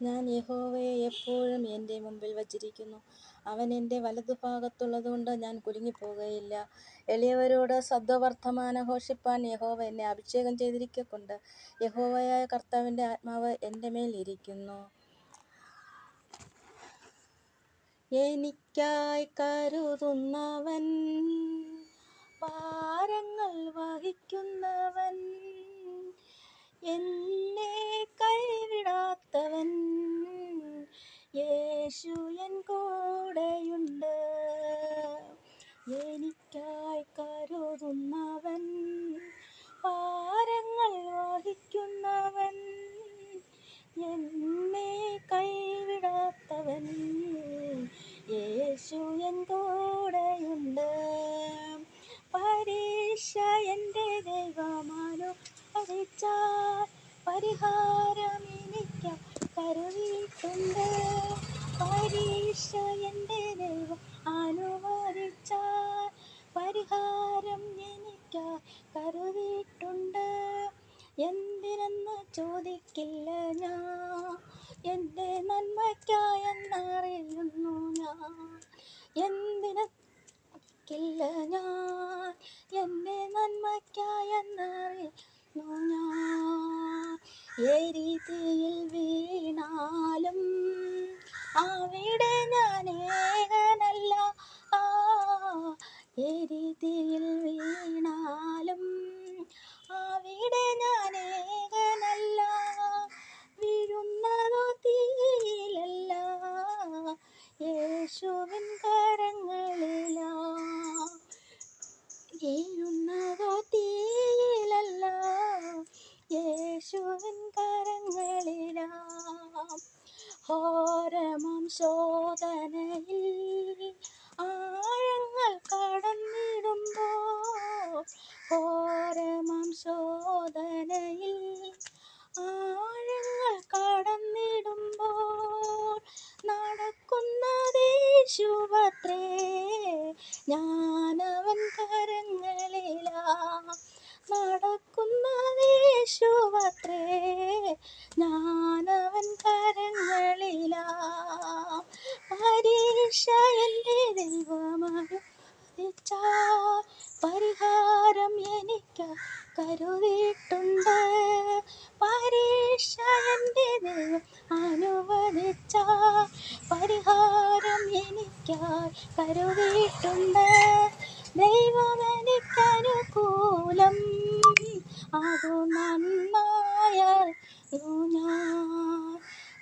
ഞാൻ യഹോവയെ എപ്പോഴും എൻ്റെ മുമ്പിൽ വച്ചിരിക്കുന്നു. അവൻ എൻ്റെ വലതുഭാഗത്തുള്ളതുകൊണ്ട് ഞാൻ കുലുങ്ങിപ്പോകുകയില്ല. എളിയവരോട് സദ്വർത്തമാനം ഘോഷിപ്പാൻ യഹോവ എന്നെ അഭിഷേകം ചെയ്തിരിക്കൊണ്ട് യഹോവയായ കർത്താവിൻ്റെ ആത്മാവ് എൻ്റെ മേൽ ഇരിക്കുന്നു. എനിക്കായി കരുതുന്നവൻ, ഭാരങ്ങൾ വഹിക്കുന്നവൻ, എന്നെ കൈവിടാത്തവൻ, യേശു എൻ കൂടെയുണ്ട്. എനിക്കായി കരുതുന്നവൻ, ഭാരങ്ങൾ വഹിക്കുന്നവൻ, എന്നെ കൈവിടാത്തവൻ, യേശു എൻ കൂടെയുണ്ട്. പരീക്ഷ എൻ്റെ ദൈവമാനുവദിച്ചാൽ പരിഹാരം എനിക്ക് കരുതിയിട്ടുണ്ട്. പരീക്ഷ എൻ്റെ ദൈവം അനുവദിച്ചാൽ പരിഹാരം എനിക്ക് കരുതിയിട്ടുണ്ട്. എന്തിനെന്ന് ചോദിക്കില്ല ഞാൻ, എൻ്റെ നന്മയ്ക്കായെന്നറിയുന്നു ഞാൻ. എന്തിനക്കില്ല ഞാൻ, എൻ്റെ നന്മയ്ക്കായെന്നറിയുന്നു ഞാൻ. എരിതിയിൽ വീണാലും അവിടെ ഞാൻ ഏകനല്ല. എരിതിയിൽ വീണാലും അവിടെ ഞാൻ ഏകനല്ല. വീഴുന്നതോ തീയിലല്ല, യേശുവിൻ കരങ്ങളിലാ. വീഴുന്നതോ തീയിലല്ല, യേശുവിൻ കരങ്ങളിലാ. ഘോരമാം ശോധനയിൽ ആഴങ്ങൾ കടന്നിടുമ്പോൾ, ഘോരമാം ശോധനയിൽ ആഴങ്ങൾ കടന്നിടുമ്പോൾ, നടക്കുന്നതേശുവത്രേ, ഞാനവൻ കരങ്ങളിലാ. നടക്കുന്നതേശുവത്രേ, ഞാനവൻ കരങ്ങളിലാ. പരീക്ഷ എൻ്റെ ദൈവമനുവദിച്ചാൽ പരിഹാരം എനിക്ക് കരുതിയിട്ടുണ്ട്. പരീക്ഷ എൻ്റെ ദൈവം അനുവദിച്ചാൽ പരിഹാരം എനിക്കായി കരുതിയിട്ടുണ്ട്. ദൈവം എനിക്കനുകൂലം, അതു നന്നായറിയുന്നു ഞാൻ.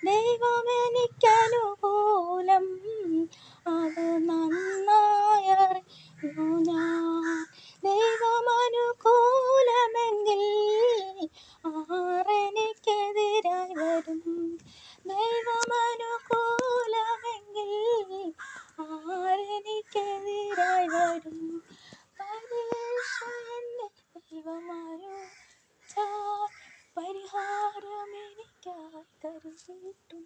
ദൈവം എനിക്കനുകൂലം, അത് നന്നായറിയുന്നു ഞാൻ. ദൈവം അനുകൂലമെങ്കിൽ ആരെനിക്കെതിരായി വരും. ദൈവം അനുകൂലമെങ്കിൽ ആരെനിക്കെതിരായി വരും. പരീക്ഷ എന്നെ ദൈവമനുവദിച്ചാൽ പരിഹാരം എനിക്കായി കരുതിയിട്ടുണ്ട്.